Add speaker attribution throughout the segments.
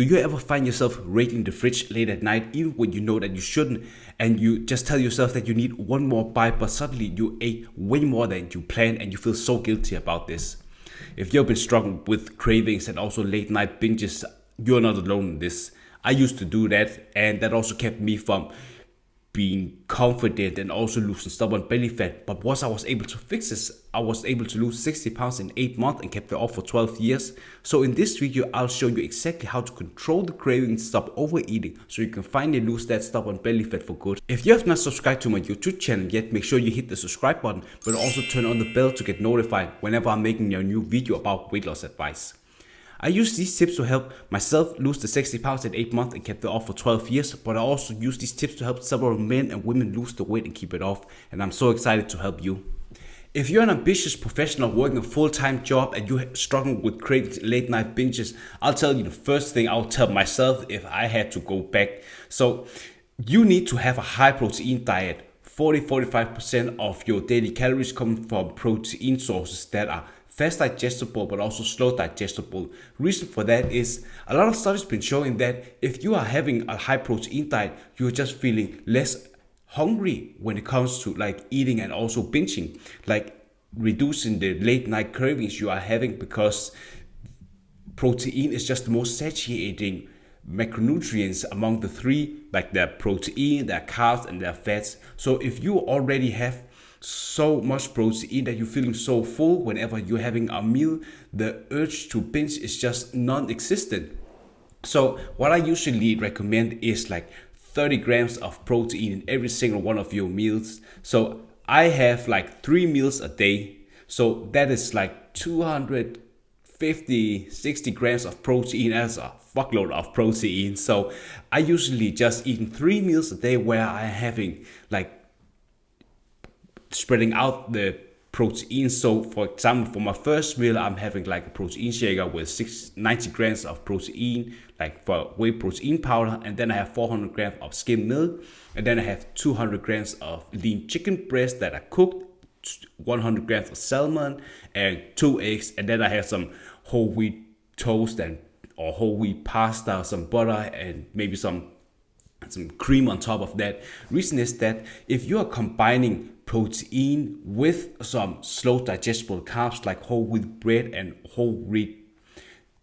Speaker 1: Do you ever find yourself raiding the fridge late at night even when you know that you shouldn't, and you just tell yourself that you need one more bite, but suddenly you ate way more than you planned and you feel so guilty about this? If you've been struggling with cravings and also late night binges, you're not alone in this. I used to do that, and that also kept me from being confident and also losing stubborn belly fat. But once I was able to fix this, I was able to lose 60 pounds in 8 months and kept it off for 12 years. So in this video, I'll show you exactly how to control the cravings, stop overeating, so you can finally lose that stubborn belly fat for good. If you have not subscribed to my YouTube channel yet, make sure you hit the subscribe button, but also turn on the bell to get notified whenever I'm making a new video about weight loss advice. I use these tips to help myself lose the 60 pounds in 8 months and kept it off for 12 years, but I also use these tips to help several men and women lose the weight and keep it off, and I'm so excited to help you. If you're an ambitious professional working a full-time job and you're struggling with cravings, late night binges, I'll tell you the first thing I would tell myself if I had to go back. So you need to have a high protein diet. 40-45% of your daily calories come from protein sources that are fast digestible but also slow digestible. Reason for that is a lot of studies been showing that if you are having a high protein diet, you're just feeling less hungry when it comes to like eating and also binging, like reducing the late night cravings you are having, because protein is just the most satiating macronutrients among the three, like their protein, their carbs, and their fats. So if you already have so much protein that you're feeling so full whenever you're having a meal, the urge to binge is just non-existent. So what I usually recommend is like 30 grams of protein in every single one of your meals. So I have like 3 meals a day, so that is like 250-60 grams of protein. As a fuckload of protein. So I usually just eat 3 meals a day where I'm having like spreading out the protein. So for example, for my first meal, I'm having like a protein shaker with 90 grams of protein, like for whey protein powder, and then I have 400 grams of skim milk, and then I have 200 grams of lean chicken breast that I cooked, 100 grams of salmon, and 2 eggs, and then I have some whole wheat toast or whole wheat pasta, some butter, and maybe some cream on top of that. Reason is that if you are combining protein with some slow digestible carbs like whole wheat bread and whole wheat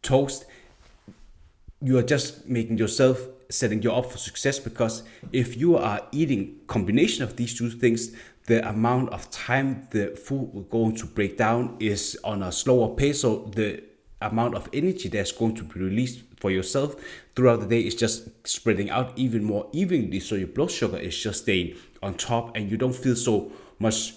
Speaker 1: toast, you are just making yourself, setting you up for success, because if you are eating combination of these two things, the amount of time the food will go to break down is on a slower pace. So the amount of energy that's going to be released for yourself throughout the day is just spreading out even more evenly, so your blood sugar is just staying on top and you don't feel so much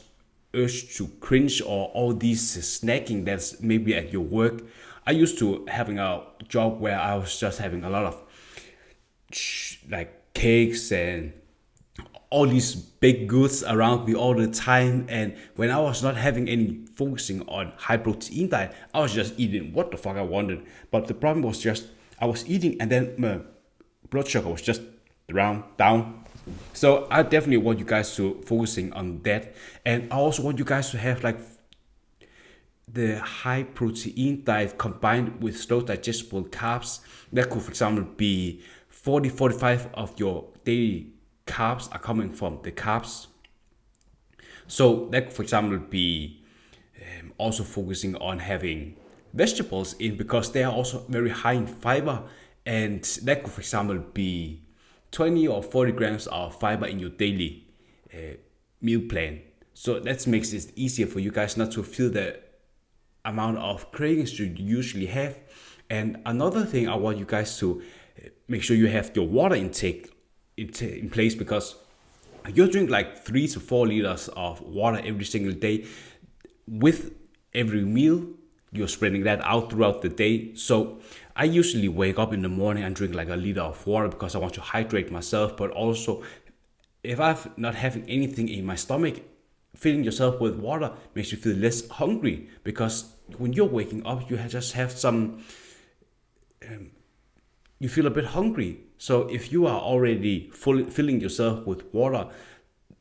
Speaker 1: urge to cringe or all these snacking that's maybe at your work. I used to having a job where I was just having a lot of like cakes and all these baked goods around me all the time, and when I was not having any focusing on high protein diet, I was just eating what the fuck I wanted. But the problem was just I was eating and then my blood sugar was just down. So I definitely want you guys to focusing on that, and I also want you guys to have like the high protein diet combined with slow digestible carbs. That could, for example, be 40-45 of your daily carbs are coming from the carbs. So that, for example, be also focusing on having vegetables in, because they are also very high in fiber, and that could, for example, be 20 or 40 grams of fiber in your daily meal plan. So that makes it easier for you guys not to feel the amount of cravings you usually have. And another thing, I want you guys to make sure you have your water intake in place, because you drink like 3 to 4 liters of water every single day. With every meal, you're spreading that out throughout the day. So I usually wake up in the morning and drink like a liter of water because I want to hydrate myself. But also, if I'm not having anything in my stomach, filling yourself with water makes you feel less hungry, because when you're waking up, you just have some you feel a bit hungry. So if you are already filling yourself with water,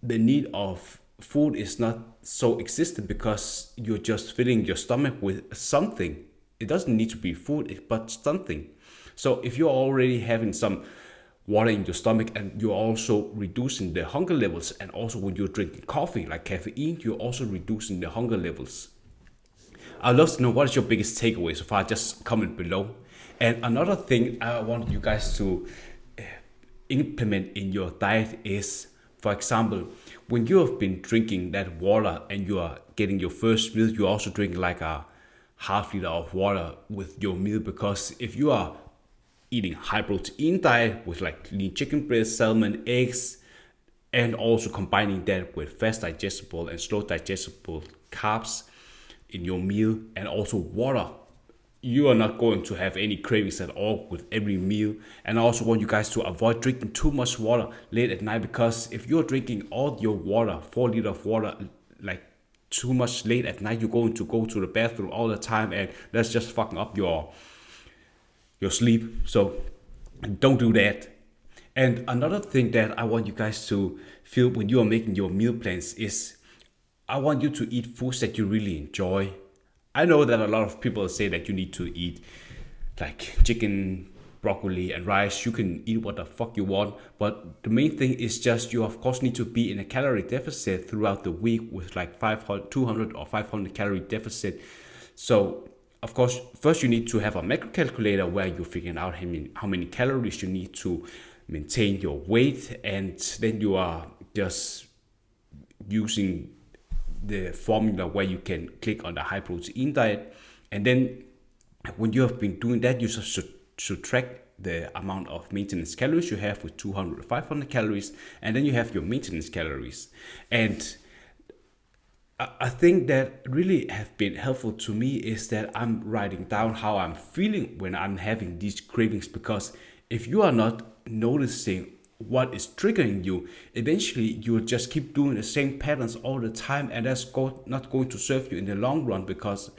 Speaker 1: the need of food is not so existent, because you're just filling your stomach with something. It doesn't need to be food, but something. So if you're already having some water in your stomach and you're also reducing the hunger levels, and also when you're drinking coffee like caffeine, you're also reducing the hunger levels. I'd love to know what is your biggest takeaway so far. Just comment below. And another thing I want you guys to implement in your diet is, for example, when you have been drinking that water and you are getting your first meal, you're also drinking like a half liter of water with your meal. Because if you are eating high protein diet with like lean chicken breast, salmon, eggs, and also combining that with fast digestible and slow digestible carbs in your meal and also water, you are not going to have any cravings at all with every meal. And I also want you guys to avoid drinking too much water late at night, because if you're drinking all your water, 4 liters of water, like too much late at night, you're going to go to the bathroom all the time, and that's just fucking up your sleep. So don't do that. And another thing that I want you guys to feel when you are making your meal plans is, I want you to eat foods that you really enjoy. I know that a lot of people say that you need to eat like chicken, broccoli, and rice. You can eat what the fuck you want, but the main thing is just you of course need to be in a calorie deficit throughout the week with like 200 or 500 calorie deficit. So of course, first you need to have a macro calculator where you're figuring out how many calories you need to maintain your weight, and then you are just using the formula where you can click on the high protein diet. And then when you have been doing that, you should track the amount of maintenance calories you have with 200 500 calories, and then you have your maintenance calories. And I think that really have been helpful to me is that I'm writing down how I'm feeling when I'm having these cravings, because if you are not noticing what is triggering you, eventually you will just keep doing the same patterns all the time, and that's not going to serve you in the long run. Because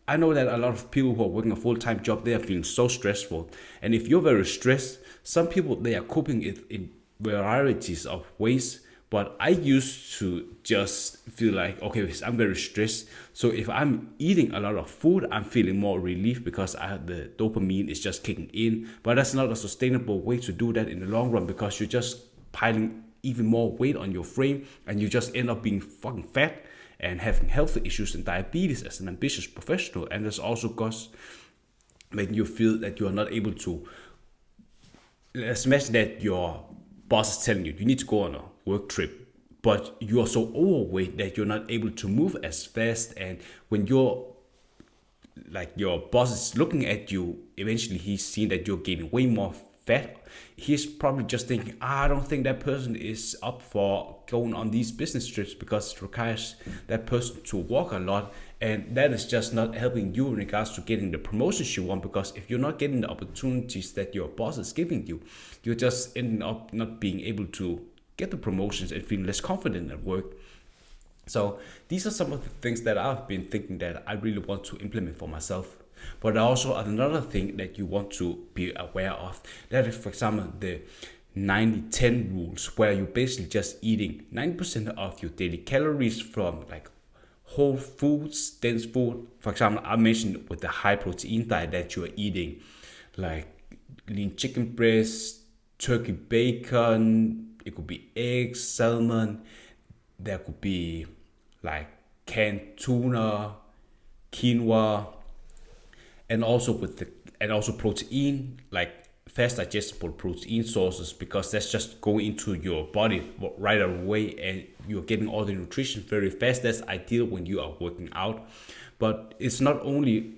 Speaker 1: I know that a lot of people who are working a full-time job, they are feeling so stressful, and if you're very stressed, some people, they are coping it in varieties of ways. But I used to just feel like, okay, I'm very stressed, so if I'm eating a lot of food, I'm feeling more relief because the dopamine is just kicking in. But that's not a sustainable way to do that in the long run, because you're just piling even more weight on your frame, and you just end up being fucking fat and having health issues and diabetes as an ambitious professional. And there's also cause making you feel that you are not able to, let's imagine that your boss is telling you you need to go on a work trip, but you are so overweight that you're not able to move as fast. And when you're like, your boss is looking at you, eventually he's seeing that you're gaining way more fat. He's probably just thinking, I don't think that person is up for going on these business trips, because it requires that person to walk a lot, and that is just not helping you in regards to getting the promotions you want. Because if you're not getting the opportunities that your boss is giving you, you're just ending up not being able to get the promotions and feeling less confident at work. So these are some of the things that I've been thinking that I really want to implement for myself. But also another thing that you want to be aware of, that is, for example, the 90-10 rules, where you're basically just eating 90% of your daily calories from like whole foods, dense food. For example, I mentioned with the high protein diet that you are eating like lean chicken breast, turkey bacon, it could be eggs, salmon, there could be like canned tuna, quinoa, and also protein, like fast digestible protein sources, because that's just going into your body right away and you're getting all the nutrition very fast. That's ideal when you are working out. But it's not only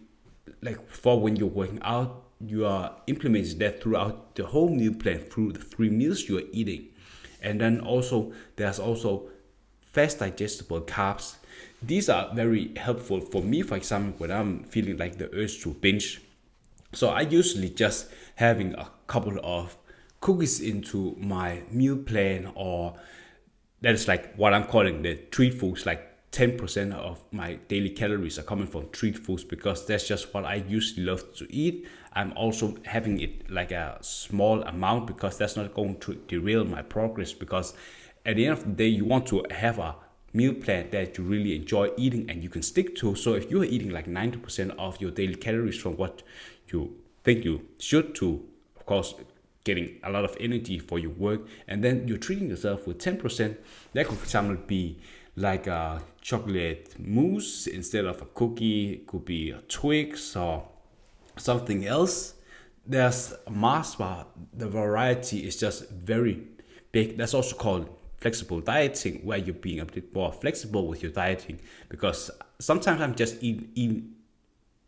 Speaker 1: like for when you're working out, you are implementing that throughout the whole meal plan, through the 3 meals you are eating. And then also there's also fast digestible carbs. These are very helpful for me, for example, when I'm feeling like the urge to binge. So I usually just having a couple of cookies into my meal plan, or that is like what I'm calling the treat foods. Like 10% of my daily calories are coming from treat foods, because that's just what I usually love to eat. I'm also having it like a small amount, because that's not going to derail my progress. Because at the end of the day, you want to have a meal plan that you really enjoy eating and you can stick to. So if you're eating like 90% of your daily calories from what you think you should to, of course, getting a lot of energy for your work, and then you're treating yourself with 10%. That could, for example, be like a chocolate mousse instead of a cookie. It could be a Twix or something else. There's a Mars bar. The variety is just very big. That's also called flexible dieting, where you're being a bit more flexible with your dieting, because sometimes I'm just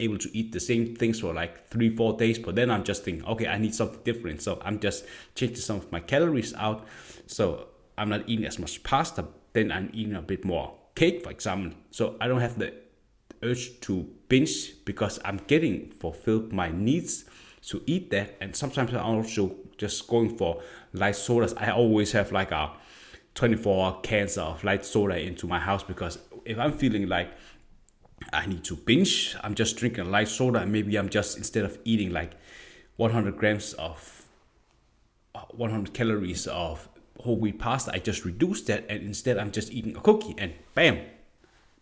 Speaker 1: able to eat the same things for like 3-4 days, but then I'm just thinking, okay, I need something different, so I'm just changing some of my calories out. So I'm not eating as much pasta, then I'm eating a bit more cake, for example, so I don't have the urge to binge, because I'm getting fulfilled my needs to eat that. And sometimes I'm also just going for light sodas. I always have like a 24 cans of light soda into my house, because if I'm feeling like I need to binge, I'm just drinking a light soda, and maybe I'm just, instead of eating like 100 grams of 100 calories of whole wheat pasta, I just reduce that, and instead I'm just eating a cookie, and bam,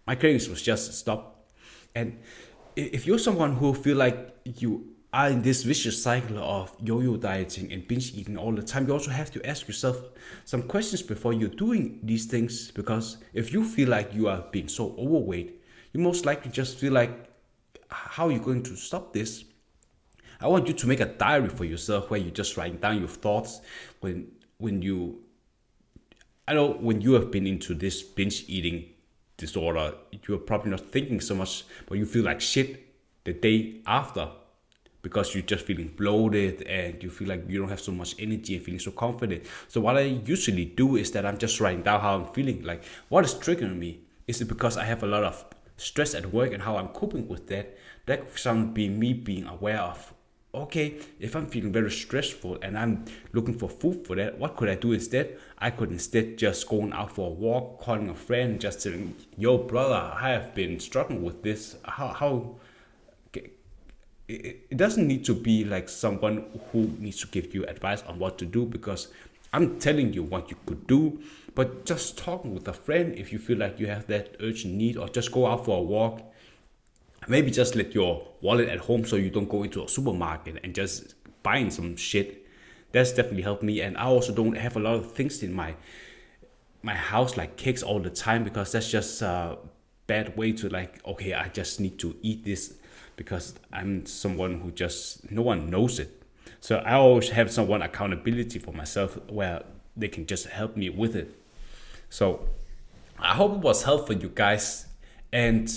Speaker 1: my cravings was just stopped. And if you're someone who feel like you are in this vicious cycle of yo-yo dieting and binge eating all the time, you also have to ask yourself some questions before you're doing these things. Because if you feel like you are being so overweight, you most likely just feel like, how are you going to stop this? I want you to make a diary for yourself, where you just write down your thoughts when you, I know when you have been into this binge eating disorder, you're probably not thinking so much, but you feel like shit the day after, because you're just feeling bloated and you feel like you don't have so much energy and feeling so confident. So what I usually do is that I'm just writing down how I'm feeling, like what is triggering me. Is it because I have a lot of stress at work and how I'm coping with that? That could sound be me being aware of, okay, if I'm feeling very stressful and I'm looking for food for that, what could I do instead? I could instead just go out for a walk, calling a friend, just saying, yo brother, I have been struggling with this. How it doesn't need to be like someone who needs to give you advice on what to do, because I'm telling you what you could do. But just talking with a friend, if you feel like you have that urgent need, or just go out for a walk. Maybe just let your wallet at home, so you don't go into a supermarket and just buying some shit. That's definitely helped me. And I also don't have a lot of things in my house like cakes all the time, because that's just a bad way to, like, okay, I just need to eat this because I'm someone who just, no one knows it. So I always have someone accountability for myself, where they can just help me with it. So I hope it was helpful, you guys. And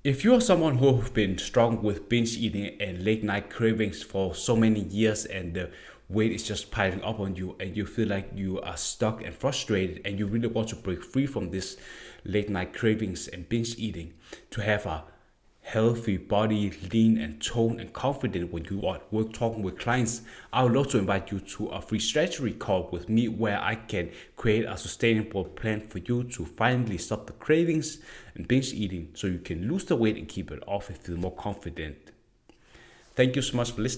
Speaker 1: if you're someone who's been struggling with binge eating and late night cravings for so many years, and the weight is just piling up on you, and you feel like you are stuck and frustrated, and you really want to break free from this late night cravings and binge eating, to have a healthy body, lean and toned and confident when you are at work talking with clients, I would love to invite you to a free strategy call with me, where I can create a sustainable plan for you to finally stop the cravings and binge eating, so you can lose the weight and keep it off and feel more confident. Thank you so much for listening.